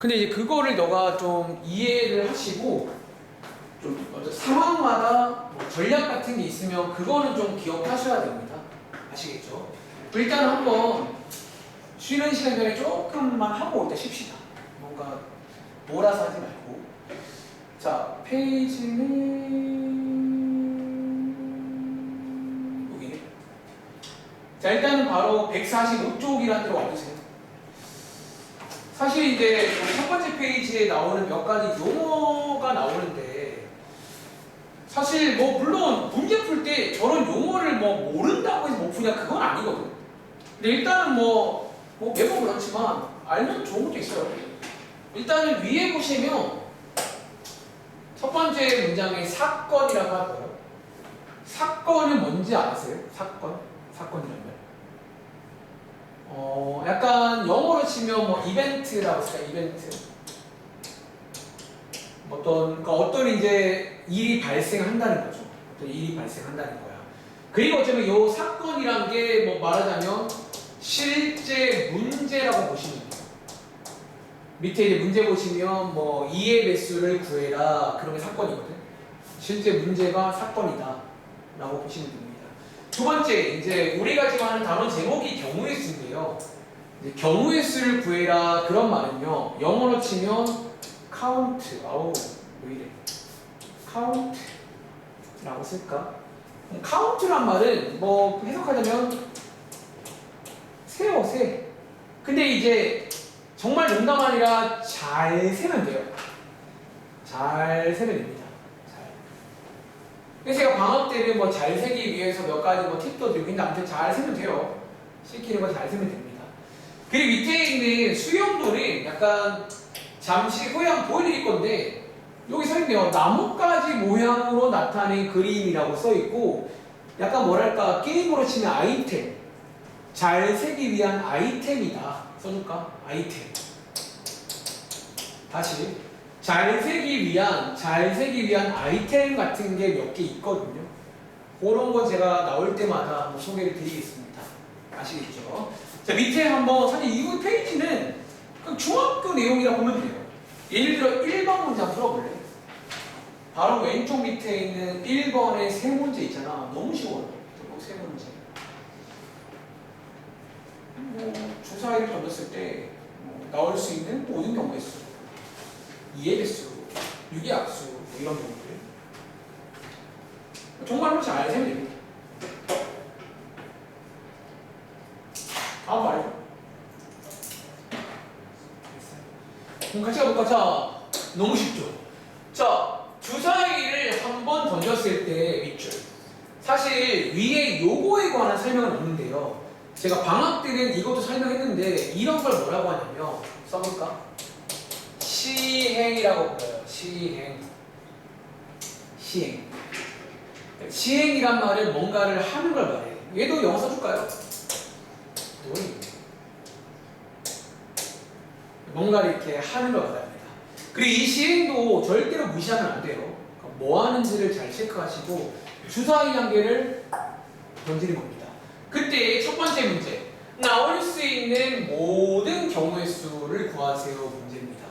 근데 이제 그거를 너가 좀 이해를 하시고 좀 어떤 상황마다 뭐 전략 같은 게 있으면 그거는 좀 기억하셔야 됩니다. 아시겠죠? 일단 한번 쉬는 시간 전에 조금만 하고 일단 쉽시다. 뭔가 몰아서 하지 말고. 자, 페이지는 여기네. 자, 일단은 바로 145쪽이라는 데로 와주세요. 사실 이제 첫 번째 페이지에 나오는 몇 가지 용어가 나오는데 사실 뭐 물론 문제 풀 때 저런 용어를 뭐 모른다고 해서 못 푸냐 그건 아니거든. 근데 일단은 뭐 매번 그렇지만 알면 좋은 것도 있어요. 일단은 위에 보시면 첫 번째 문장에 사건이라고 하고요. 사건은 뭔지 아세요? 사건이란 말. 약간 영어로 치면 뭐 이벤트라고 쓸까요? 이벤트. 어떤 이제 일이 발생한다는 거죠. 어떤 일이 발생한다는 거야. 그리고 어쩌면 이 사건이란 게 뭐 말하자면 실제 문제라고 보시면 돼요. 밑에 이제 문제 보시면 뭐 이해 배수를 구해라. 그런 게 사건이거든. 실제 문제가 사건이다. 라고 보시면 됩니다. 두 번째, 이제 우리가 지금 하는 단원 제목이 경우의 수인데요. 이제 경우의 수를 구해라. 그런 말은요. 영어로 치면 count. 아우, 왜 이래. count라고 쓸까? count란 말은 뭐 해석하자면 세요, 세. 근데 이제 정말 농담 아니라 잘 세면 돼요. 잘 세면 됩니다. 잘. 그래서 제가 방학 때는 뭐 잘 세기 위해서 몇 가지 뭐 팁도 드리고 있는데 아무튼 잘 세면 돼요. 시키는 거 잘 세면 됩니다. 그리고 밑에 있는 수용도는 약간 잠시 후에 한번 보여드릴 건데 여기 써있네요. 나뭇가지 모양으로 나타낸 그림이라고 써있고 약간 뭐랄까 게임으로 치면 아이템. 잘 세기 위한 아이템이다. 써줄까? 아이템. 다시 잘 세기 위한 아이템 같은 게 몇 개 있거든요. 그런 거 제가 나올 때마다 한번 소개를 드리겠습니다. 아시겠죠? 자, 밑에 한번 사실 이 페이지는 중학교 내용이라고 보면 돼요. 예를 들어 1번 문제 한번 풀어볼래요? 바로 왼쪽 밑에 있는 1번의 세 문제 있잖아. 너무 쉬워요. 세 문제. 주사위를 던졌을 때 나올 수 있는 모든 경우의 수, 이해배수, 유기압수 이런 경우들 정말로 잘 세면 됩니다. 다음 말이죠. 그럼 같이 가볼까? 자, 너무 쉽죠? 자, 주사위를 한번 던졌을 때 밑줄. 사실 위에 요거에 관한 설명은 없는데요. 제가 방학 때는 이것도 설명했는데 이런 걸 뭐라고 하냐면 써볼까? 시행이라고 불러요. 시행이란 말은 뭔가를 하는 걸 말해요. 얘도 영어 써줄까요? 뭔가를 이렇게 하는 걸 말합니다. 그리고 이 시행도 절대로 무시하면 안 돼요. 뭐 하는지를 잘 체크하시고 주사위 한 개를 던지는 겁니다. 그때 첫 번째 문제, 나올 수 있는 모든 경우의 수를 구하세요 문제입니다.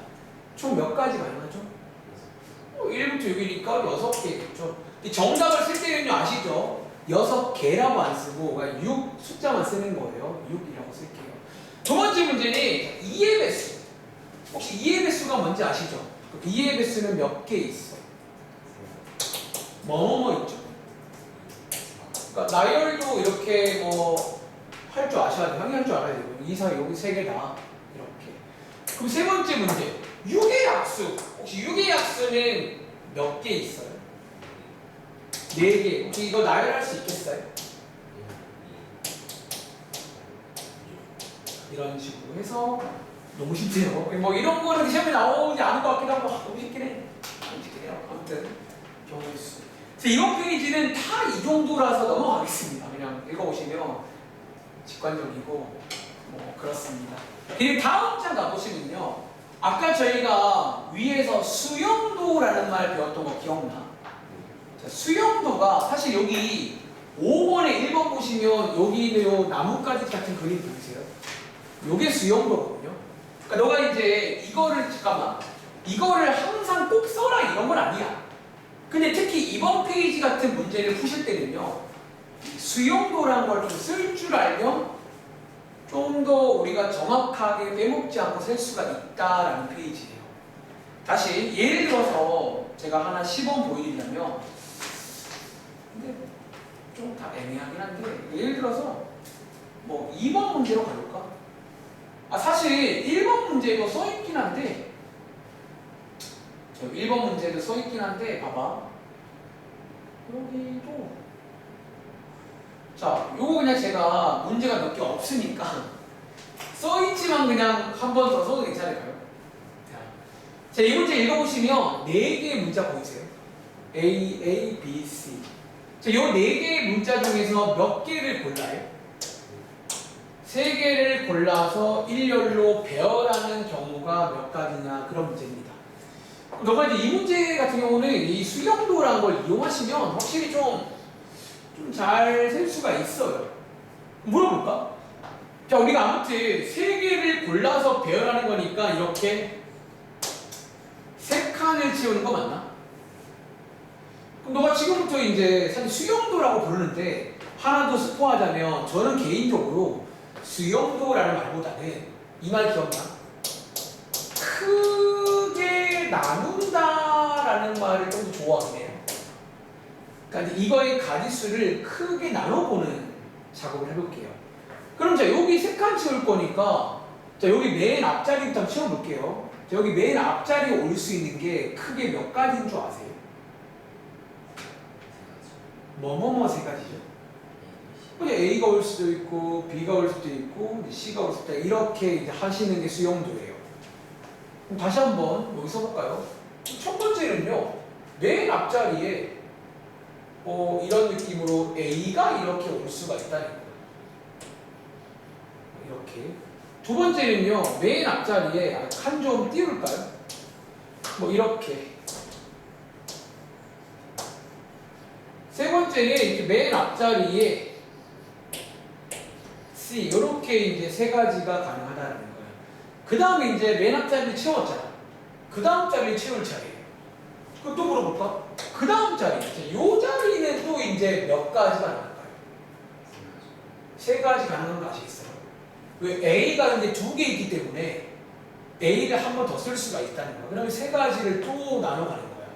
총 몇 가지 가능하죠? 1부터 6이니까 6개겠죠. 정답을 쓸 때는요 아시죠? 6개라고 안 쓰고 그러니까 6 숫자만 쓰는 거예요. 6이라고 쓸게요. 두 번째 문제는 이해배수. 혹시 이해배수가 뭔지 아시죠? 이해배수는 몇 개 있어? 뭐뭐 있죠? 그러니까 나열도 이렇게 뭐 할 줄 아셔야 돼요. 형이 할 줄 알아야 되고 2, 4, 여기 3개 다 이렇게. 그럼 세 번째 문제 6의 약수. 혹시 6의 약수는 몇 개 있어요? 4개. 혹시 이거 나열할 수 있겠어요? 이런 식으로 해서 너무 쉽대요. 뭐 이런 거는 시험에 나오지 않을 것 같기도 하고 너무 쉽긴 해. 너무 쉽긴 해요. 아무튼 경우의 수. 이번 페이지는 다 이 정도라서 넘어가겠습니다. 그냥 읽어보시면 직관적이고 뭐 그렇습니다. 그리고 다음 장 가보시면요. 아까 저희가 위에서 수용도라는 말 배웠던 거 기억나? 자, 수용도가 사실 여기 5번에 1번 보시면 여기 있는 요 나뭇가지 같은 그림 보이세요? 요게 수용도거든요. 그러니까 너가 이제 이거를 잠깐만 이거를 항상 꼭 써라 이런 건 아니야. 근데 특히 이번 페이지 같은 문제를 푸실 때는요 수용도라는 걸 좀 쓸 줄 알면 좀 더 우리가 정확하게 빼먹지 않고 쓸 수가 있다라는 페이지예요. 다시 예를 들어서 제가 하나 시범 보여드리자면 근데 좀 다 애매하긴 한데 예를 들어서 뭐 2번 문제로 가볼까? 사실 1번 문제도 써있긴 한데 저 1번 문제도 써있긴 한데 봐봐 여기도 자 요거 그냥 제가 문제가 몇 개 없으니까 써있지만 그냥 한 번 더 써도 괜찮을까요? 자, 이 문제 읽어보시면 4개의 문자 보이세요? A, A, B, C 자, 요 4개의 문자 중에서 몇 개를 골라요? 3개를 골라서 일렬로 배열하는 경우가 몇 가지냐 그런 문제입니다. 너가 이제 이 문제 같은 경우는 이 수용도라는 걸 이용하시면 확실히 좀 잘 셀 수가 있어요. 물어볼까? 자, 우리가 아무튼 3개를 골라서 배열하는 거니까 이렇게 3칸을 채우는 거 맞나? 그럼 너가 지금부터 이제 사실 수용도라고 부르는데 하나 더 스포하자면 저는 개인적으로 수용도라는 말보다는 이 말 기억나? 크게 나눈다라는 말을 좀 더 좋아하긴 해요. 그러니까 이거의 가지수를 크게 나눠보는 작업을 해볼게요. 그럼 자 여기 3칸 채울 거니까 자 여기 맨 앞자리부터 한번 채워볼게요. 자, 여기 맨 앞자리에 올 수 있는 게 크게 몇 가지인 줄 아세요? 뭐뭐뭐 3가지죠. 그냥 A가 올 수도 있고 B가 올 수도 있고 C가 올 수도 있고 이렇게 이제 하시는 게 수용도예요. 그럼 다시 한번 여기 써볼까요? 첫 번째는요 맨 앞자리에 이런 느낌으로 A가 이렇게 올 수가 있다는 거예요. 이렇게. 두 번째는요 맨 앞자리에 칸 좀 띄울까요? 이렇게. 세 번째는 이렇게 맨 앞자리에 C 이렇게 이제 3가지가 가능하다는 거예요. 그 다음에 이제 맨 앞자리를 채웠잖아. 그 다음 자리를 채울 차례예요. 그럼 또 물어볼까? 그 다음 자리, 이 자리는 또 이제 몇 가지가 나올까요? 3가지 가능한 거 아시겠어요? 왜 A가 이제 2개 있기 때문에 A를 한 번 더 쓸 수가 있다는 거야. 그러면 3가지를 또 나눠가는 거야.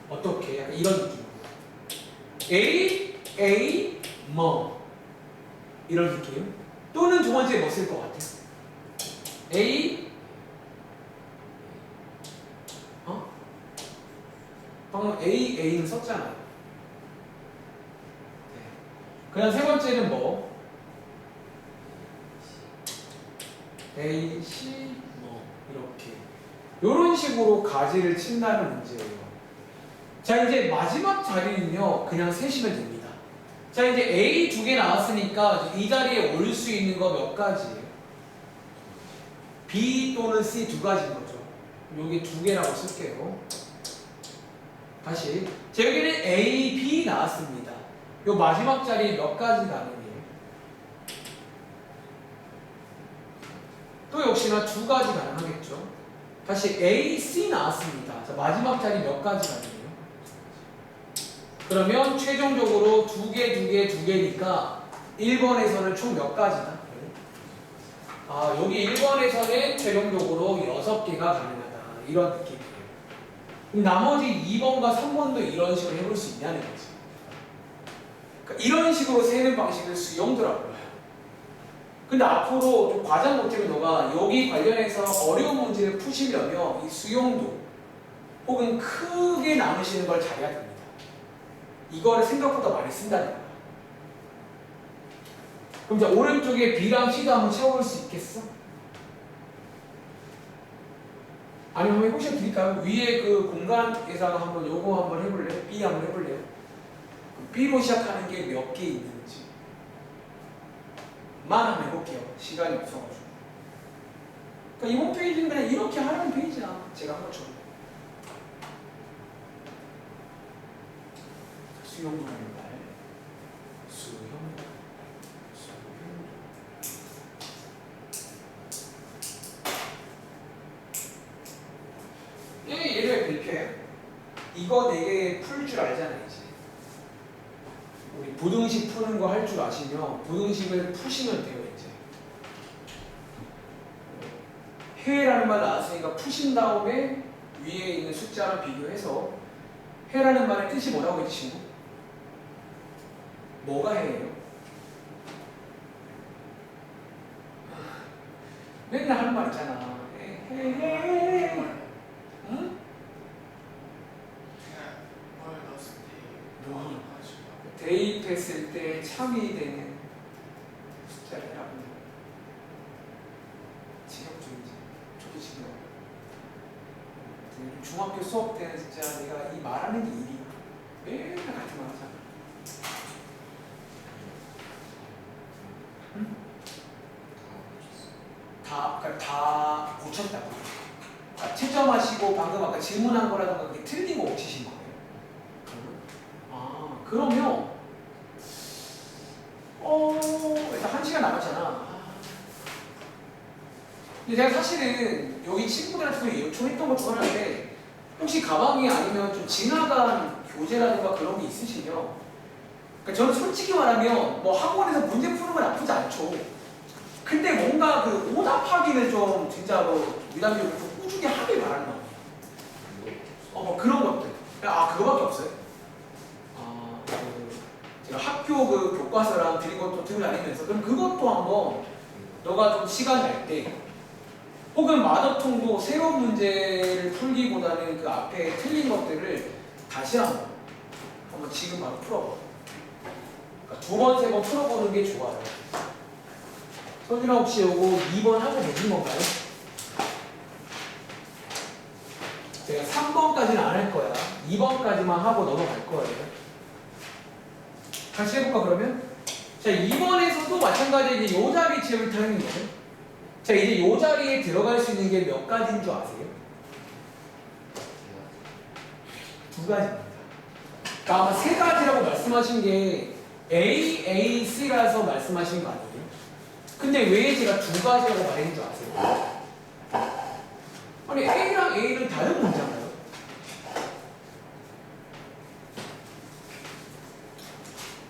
어떻게? 약간 이런 느낌. A, 뭐 이런 느낌. 또는 두 번째 뭐 쓸 것 같아? A, 방금 A는 썼잖아요. 네. 그냥 세 번째는 뭐? A, C, 이렇게. 이런 식으로 가지를 친다는 문제예요. 자, 이제 마지막 자리는요, 그냥 세시면 됩니다. 자, 이제 A 2개 나왔으니까 이 자리에 올 수 있는 거 몇 가지예요? B 또는 C 2가지인 거죠. 여기 2개라고 쓸게요. 다시. 자, 여기는 A, B 나왔습니다. 요 마지막 자리 몇 가지 가능해요? 또 역시나 2가지 가능하겠죠. 다시 A, C 나왔습니다. 자, 마지막 자리 몇 가지 가능해요? 그러면 최종적으로 2개니까 1번에서는 총 몇 가지다? 여기 1번에서는 최종적으로 6개가 가능하다. 이런 느낌이에요. 나머지 2번과 3번도 이런 식으로 해볼 수 있냐는 거지. 그러니까 이런 식으로 세는 방식을 수용도라고 불러요. 근데 앞으로 좀 과장 못하면 너가 여기 관련해서 어려운 문제를 푸시려면 이 수용도 혹은 크게 나누시는 걸 잘해야 됩니다. 이거를 생각보다 많이 쓴다는 거야. 그럼 이제 오른쪽에 B랑 C도 한번 채워볼 수 있겠어? 아니면 한번 해보셔도 드릴까요? 위에 그 공간에다가 한번 요거 한번 해볼래요? B 한번 해볼래요? B로 시작하는 게 몇 개 있는지 만 한번 해볼게요. 시간이 없어가지고. 그러니까 이번 페이지는 그냥 이렇게 하는 페이지야. 제가 한 것처럼. 수용도라는 말. 수용도. 이렇게 해요. 이거 4개 풀 줄 알잖아요, 이제. 우리 부등식 푸는 거 할 줄 아시면 부등식을 푸시면 돼요, 이제. 해라는 말 나왔으니까 푸신 다음에 위에 있는 숫자랑 비교해서 해라는 말의 뜻이 뭐라고 했지, 친구? 뭐가 해예요? 맨날 하는 말 있잖아. 해. 응? 대입했을 때 참이 되는 숫자를 하고 지역주의지. 저도 지금 중학교 수업 때는 진짜 내가 이 말하는 게 일이야. 맨날 같은 말 하잖아. 응? 다 고쳤다고. 채점하시고 방금 아까 질문한 거라던가 그게 틀린 거 고치신 거예요. 아, 그러면 일단 1시간 남았잖아. 근데 제가 사실은 여기 친구들한테 요청했던 것 중 하나인데 혹시 가방이 아니면 좀 지나간 교재라든가 그런 게 있으시면 그러니까 저는 솔직히 말하면 뭐 학원에서 문제 푸는 건 나쁘지 않죠. 근데 뭔가 그 오답하기는 좀 진짜로 위담적으로 좀 꾸준히 하길 바라는 마음. 뭐 그런 것들. 그거밖에 없어요. 제가 학교 그 교과서랑 드린 것도 들고 다니면서 그럼 그것도 한번 너가 좀 시간 날 때 혹은 마더통도 새로운 문제를 풀기보다는 그 앞에 틀린 것들을 다시 한번 지금 바로 풀어봐. 그러니까 2번, 3번 풀어보는 게 좋아요. 서준아 혹시 요거 2번 하고 계신 건가요? 제가 3번까지는 안 할 거야. 2번까지만 하고 넘어갈 거예요. 같이 해볼까 그러면? 자, 2번에서도 마찬가지로 이제 요 자리 채울 타임이거든. 자, 이제 요 자리에 들어갈 수 있는 게 몇 가지인 줄 아세요? 2가지입니다. 그러니까 아마 3가지라고 말씀하신 게 A, A, C라서 말씀하신 거 아니에요? 근데 왜 제가 2가지라고 말했는 줄 아세요? 아니, A랑 A는 다른 문제인가요?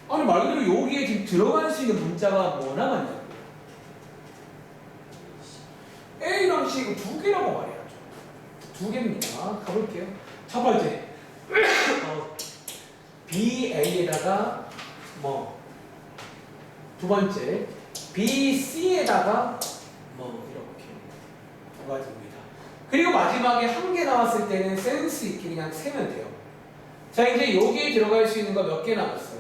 아니, 말 그대로 여기에 지금 들어갈 수 있는 문자가 뭐 남았냐고요? A랑 C 이거 2개라고 말해야죠. 2개입니다. 가볼게요. 첫 번째. BA에다가 두 번째. BC에다가 이렇게 2가지입니다. 그리고 마지막에 1개 나왔을 때는 센스 있게 그냥 세면 돼요. 자, 이제 여기에 들어갈 수 있는 거 몇 개 남았어요?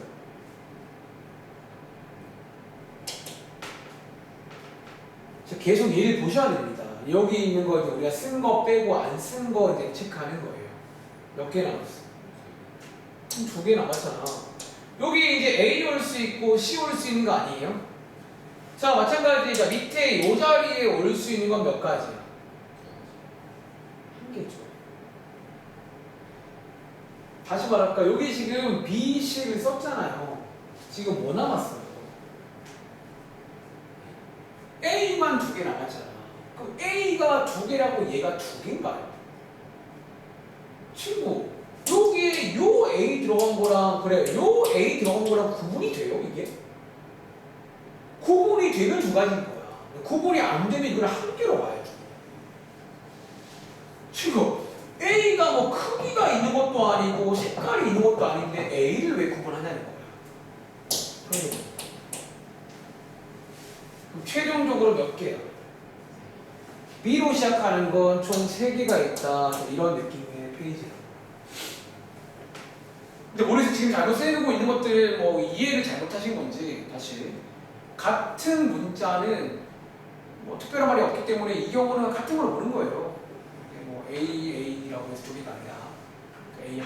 계속 얘를 보셔야 됩니다. 여기 있는 거 이제 우리가 쓴 거 빼고 안 쓴 거 이제 체크하는 거예요. 몇 개 남았어? 2개 남았잖아. 여기 이제 A 올 수 있고 C 올 수 있는 거 아니에요? 자, 마찬가지. 자, 밑에 이 자리에 올 수 있는 건 몇 가지야? 1개죠. 다시 말할까? 여기 지금 B, C를 썼잖아요. 지금 뭐 남았어요? A만 2개 남았잖아. 그럼 A가 2개라고 얘가 2개인가요? 친구, 여기에 요 A 들어간 거랑 그래, 요 A 들어간 거랑 구분이 돼요, 이게? 구분이 되면 2가지인 거야. 구분이 안 되면 이걸 1개로 봐야죠. 친구, A가 뭐 크기가 있는 것도 아니고 색깔이 있는 것도 아닌데 A를 왜 구분하냐는 거야. 그럼 최종적으로 몇 개야? B로 시작하는 건 총 3개가 있다. 이런 느낌의 페이지야. 근데 모르겠어요. 지금 잘못 쓰고 있는 것들 이해를 잘못하신 건지 다시 같은 문자는 특별한 말이 없기 때문에 이 경우는 같은 걸 보는 거예요. AA라고 해서 2개가 아니라 A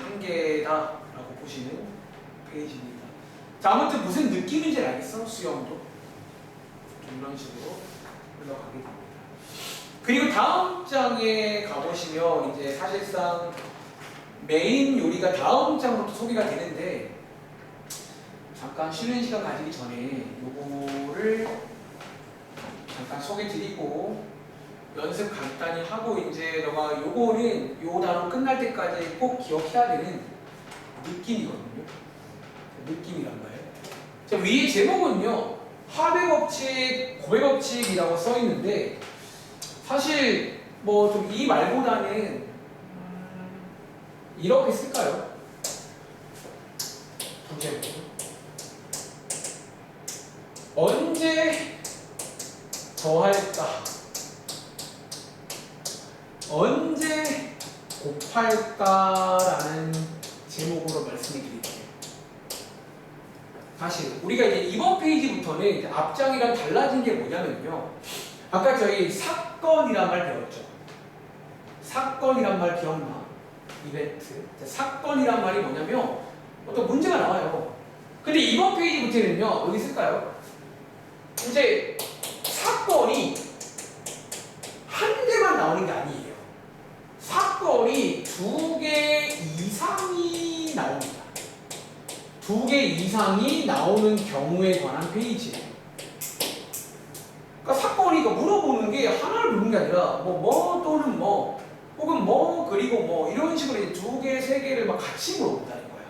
1개다라고 보시는 페이지입니다. 자, 아무튼 무슨 느낌인지 알겠어? 수영도 좀 이런 식으로 흘러가게 됩니다. 그리고 다음 장에 가보시면 이제 사실상 메인 요리가 다음 장부터 소개가 되는데 잠깐 쉬는 시간 가지기 전에 요거를 잠깐 소개 드리고 연습 간단히 하고 이제 너가 요거는 요 단어 끝날 때까지 꼭 기억해야 되는 느낌이거든요. 느낌이란 말이에요. 자, 위에 제목은요. 합의 법칙, 곱의 법칙이라고 써 있는데 사실 뭐 좀 이 말보다는 이렇게 쓸까요? 부제목. 언제 더할까? 언제 곱할까라는 제목으로 말씀을 드릴게요. 다시 우리가 이제 이번 페이지부터는 이제 앞장이랑 달라진 게 뭐냐면요. 아까 저희 사건이란 말 배웠죠. 사건이란 말 기억나? 이벤트. 사건이란 말이 뭐냐면 어떤 문제가 나와요. 근데 이번 페이지부터는요. 여기 쓸까요? 이제 사건이 한 개만 나오는 게 아니에요. 사건이 2개 이상이 나옵니다. 2개 이상이 나오는 경우에 관한 페이지예요. 그러니까 사건이 물어보는 게 하나를 묻는 게 아니라 뭐 또는 뭐 혹은 뭐 그리고 뭐 이런 식으로 2개, 3개를 막 같이 물어본다는 거야.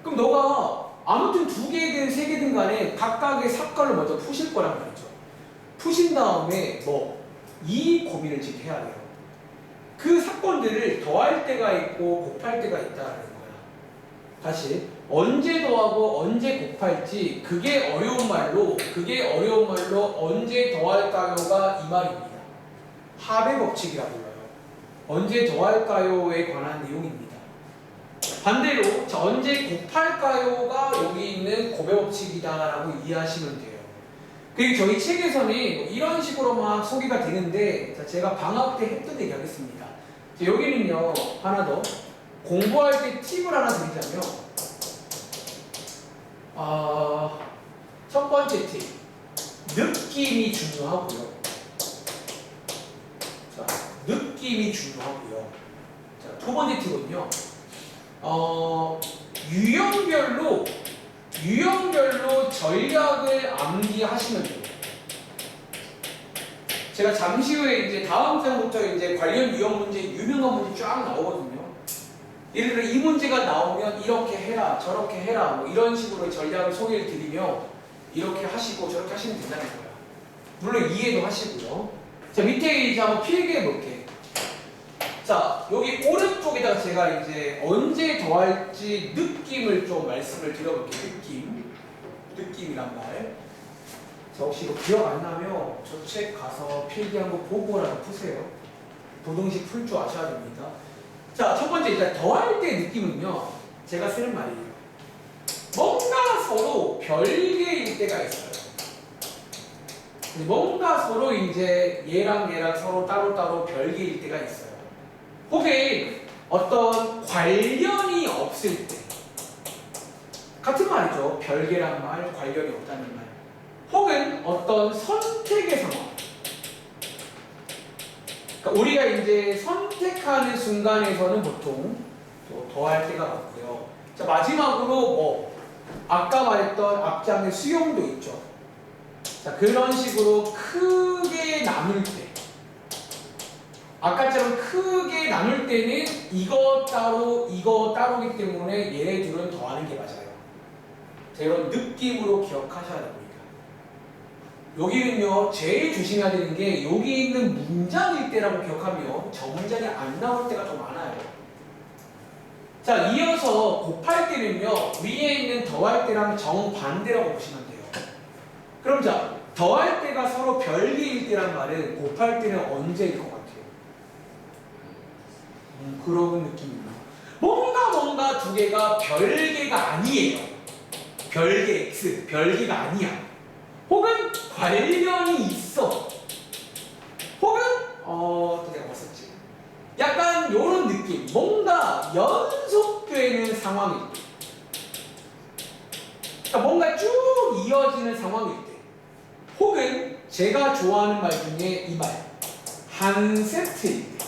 그럼 너가 아무튼 2개든 3개든 간에 각각의 사건을 먼저 푸실 거란 말이죠. 푸신 다음에 이 고민을 지금 해야 돼요. 그 사건들을 더할 때가 있고 곱할 때가 있다는 거야. 다시 언제 더하고 언제 곱할지 그게 어려운 말로 언제 더할까요가 이 말입니다. 합의 법칙이라고 불러요. 언제 더할까요에 관한 내용입니다. 반대로 언제 곱할까요가 여기 있는 곱의 법칙이다라고 이해하시면 돼요. 그리고 저희 책에서는 이런 식으로 막 소개가 되는데 제가 방학 때 했던 얘기 하겠습니다. 여기는요 하나 더 공부할 때 팁을 하나 드리자면 첫 번째 팁 느낌이 중요하고요. 자, 느낌이 중요하고요. 자, 두 번째 팁은요 유형별로 전략을 암기하시면 돼요. 제가 잠시 후에 이제 다음 장부터 이제 관련 유형 문제, 유명한 문제 쫙 나오거든요. 예를 들어 이 문제가 나오면 이렇게 해라, 저렇게 해라, 뭐 이런 식으로 전략을 소개를 드리며 이렇게 하시고 저렇게 하시면 된다는 거야. 물론 이해도 하시고요. 자, 밑에 이제 한번 필기해 볼게. 자, 여기 오른쪽에다가 제가 이제 언제 더할지 느낌을 좀 말씀을 드려볼게요. 느낌이란 말. 자, 혹시 이거 기억 안 나면 저 책 가서 필기한 거 보고라도 푸세요. 부등식 풀 줄 아셔야 됩니다. 자, 첫 번째 일단 더할 때 느낌은요. 제가 쓰는 말이에요. 뭔가 서로 별개일 때가 있어요. 뭔가 서로 이제 얘랑 서로 따로따로 별개일 때가 있어요. 혹은 어떤 관련이 없을 때 같은 말이죠. 별개란 말, 관련이 없다는 말. 혹은 어떤 선택의 상황. 그러니까 우리가 이제 선택하는 순간에서는 보통 더할 때가 많고요. 자, 마지막으로 아까 말했던 앞장의 수용도 있죠. 자, 그런 식으로 크게 나눌 때, 아까처럼 크게 나눌 때는 이거 따로기 때문에 얘네 둘은 더하는 게 맞아요. 자, 이런 느낌으로 기억하셔야 됩니다. 여기는요, 제일 조심해야 되는 게 여기 있는 문장일 때라고 기억하면 저 문장이 안 나올 때가 더 많아요. 자, 이어서 곱할 때는요, 위에 있는 더할 때랑 정반대라고 보시면 돼요. 그럼 자, 더할 때가 서로 별개일 때란 말은 곱할 때는 언제일 것 같아요? 그런 느낌입니다. 뭔가 두 개가 별개가 아니에요. 별개 X, 별개가 아니야. 혹은 관련이 있어. 혹은 또 내가 뭐 썼지? 약간 요런 느낌. 뭔가 연속되는 상황일 때. 그러니까 뭔가 쭉 이어지는 상황일 때. 혹은 제가 좋아하는 말 중에 이 말. 한 세트일 때.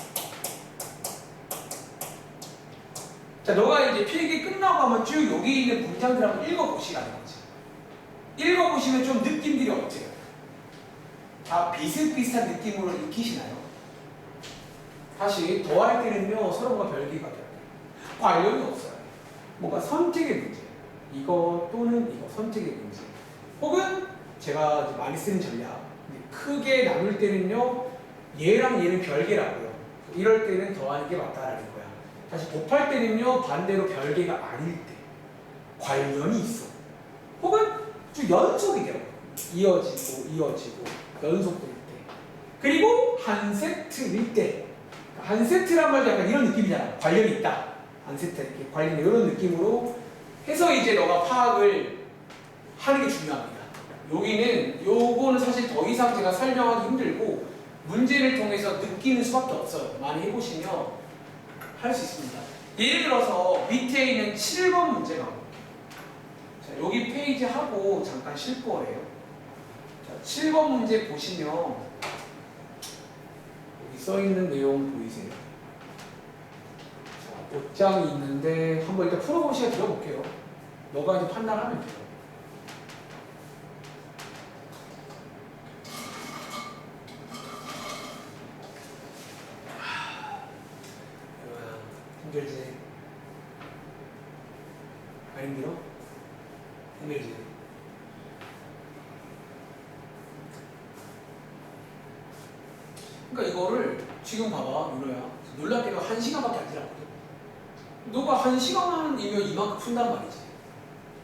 자, 너가 이제 필기 끝나고 하면 쭉 여기 있는 문장들 한번 읽어보시라는 거지. 읽어보시면 좀 느낌들이 어때요? 다 비슷비슷한 느낌으로 익히시나요? 다시 더할 때는요 서로가 별개가 돼요. 관련이 없어요. 뭔가 선택의 문제, 이거 또는 이거 선택의 문제, 혹은 제가 많이 쓰는 전략, 크게 나눌 때는요 얘랑 얘는 별개라고요. 이럴 때는 더하는 게 맞다라는 거야. 다시 곱할 때는요 반대로 별개가 아닐 때 관련이 있어. 혹은 쭉 연속이 돼요. 이어지고 연속될 때. 그리고 한 세트일 때. 한 세트란 말도 약간 이런 느낌이잖아. 관련이 있다. 한 세트 이렇게 관련이 이런 느낌으로 해서 이제 너가 파악을 하는 게 중요합니다. 요거는 사실 더 이상 제가 설명하기 힘들고 문제를 통해서 느끼는 수밖에 없어요. 많이 해보시면 할 수 있습니다. 예를 들어서 밑에 있는 7번 문제가 자, 여기 페이지 하고 잠깐 쉴 거예요. 자, 7번 문제 보시면 여기 써있는 내용 보이세요? 자, 옷장이 있는데 한번 일단 풀어보시고 들어볼게요. 너가 이제 판단하면 돼요. 힘들지? 안 힘들어? 힘들지? 그러니까 이거를 지금 봐봐 민호야, 놀랍게도 1시간밖에 안 지났거든. 너가 1시간이면 이만큼 푼단 말이지.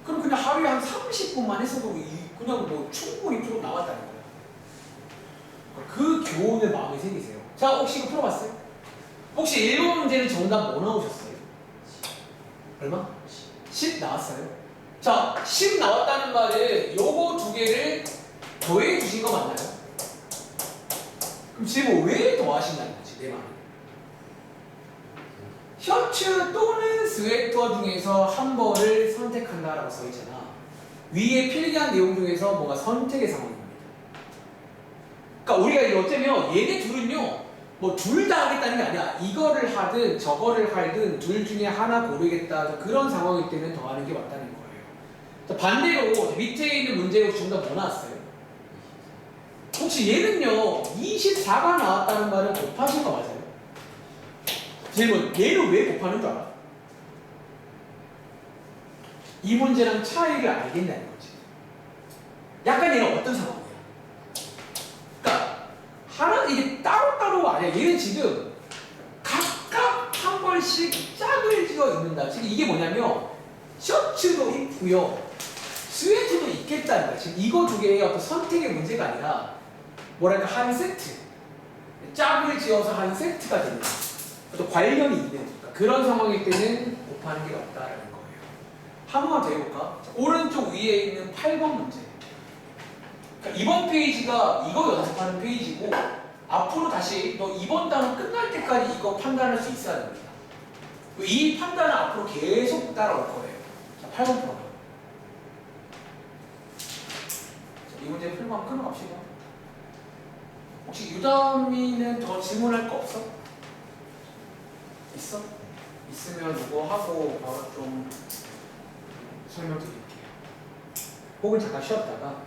그럼 그냥 하루에 한 30분만 했어도 그냥 뭐 충분히 풀어 나왔다는 거야. 그 교훈을 마음에 새기세요. 자, 혹시 이거 풀어봤어요? 혹시 1번 문제는 정답 뭐 나오셨어요? 얼마? 10 나왔어요? 자, 10 나왔다는 말은 요거 두 개를 더해 주신 거 맞나요? 그럼 지금 왜 더하신다는 거지, 내 말은? 셔츠 또는 스웨터 중에서 한 벌을 선택한다라고 써있잖아. 위에 필기한 내용 중에서 뭐가 선택의 상황입니다. 그러니까 우리가 어쩌면 얘네 둘은요 뭐 둘 다 하겠다는 게 아니야. 이거를 하든 저거를 하든 둘 중에 하나 고르겠다. 그런 상황일 때는 더하는 게 맞다는 거예요. 자, 반대로 밑에 있는 문제로 정답 뭐 나왔어요? 혹시 얘는요 24가 나왔다는 말은 곱하신 거 맞아요? 질문, 얘는 왜 곱하는 줄 알아? 이 문제랑 차이를 알겠냐는 거지. 약간 얘는 어떤 상황이야? 그러니까 하나 이게 따로따로 아니야. 얘는 지금 각각 한 벌씩 짝을 지어 입는다. 지금 이게 뭐냐면 셔츠도 입고요, 스웨트도 입겠다는 거야. 지금 이거 두 개의 어떤 선택의 문제가 아니라 뭐랄까 한 세트, 짝을 지어서 한 세트가 됩니다. 또 관련이 있는 그런 상황일 때는 곱하는 게 맞다라는 거예요. 한 번만 더 해볼까? 자, 오른쪽 위에 있는 8번 문제. 그러니까 이번 페이지가 이거 연습하는 페이지고 앞으로 다시 너 이번 단원 끝날 때까지 이거 판단할 수 있어야 됩니다. 이 판단은 앞으로 계속 따라올 거예요. 자, 8번 풀어봐. 이 문제 풀고 한번 끊어갑시다. 혹시 유담이는 더 질문할 거 없어? 있어? 있으면 이거 하고 바로 좀 설명드릴게요. 혹은 잠깐 쉬었다가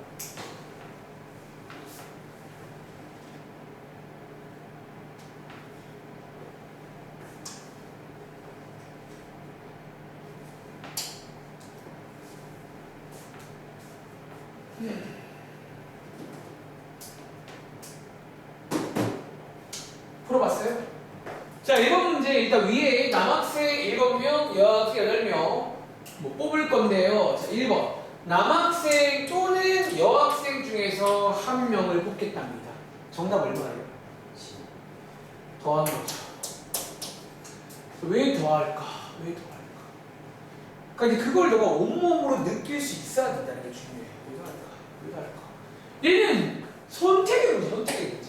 풀어봤어요? 자, 1번 문제 일단 위에 남학생 7명, 여학생 8명 뭐 뽑을 건데요. 자, 1번 남학생 또는 여학생 중에서 한 명을 뽑겠답니다. 정답 얼마예요? 더하는 거죠. 왜 더할까? 왜 더할까? 그러니까 이제 그걸 너가 온몸으로 느낄 수 있어야 된다는 게 중요해요. 왜 더할까? 왜 더할까? 얘는 선택의 문제, 선택의 문제.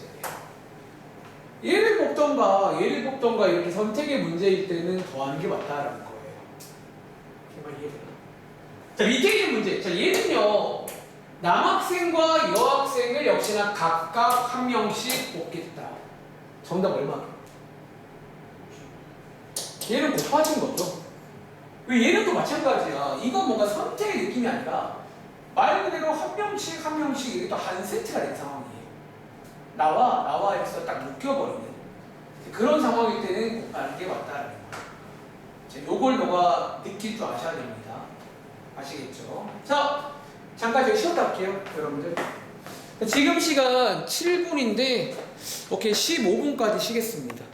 얘를 뽑던가 이렇게 선택의 문제일 때는 더하는 게 맞다라는 거예요. 정말 이해되나? 자, 밑에 있는 문제. 자, 얘는요 남학생과 여학생을 역시나 각각 한 명씩 뽑겠다. 정답 얼마? 얘는 곱하신 거죠. 왜 얘는 또 마찬가지야. 이건 뭔가 선택의 느낌이 아니라 말 그대로 한 명씩 이게 또 한 세트가 된 상황이에요. 나와 해서 딱 묶여버리는. 그런 상황일 때는 꼭 가는 게 맞다라는 거. 요걸 너가 느낄 줄 아셔야 됩니다. 아시겠죠? 자, 잠깐 저희 쉬었다 할게요, 여러분들. 지금 시간 7분인데, 오케이, 15분까지 쉬겠습니다.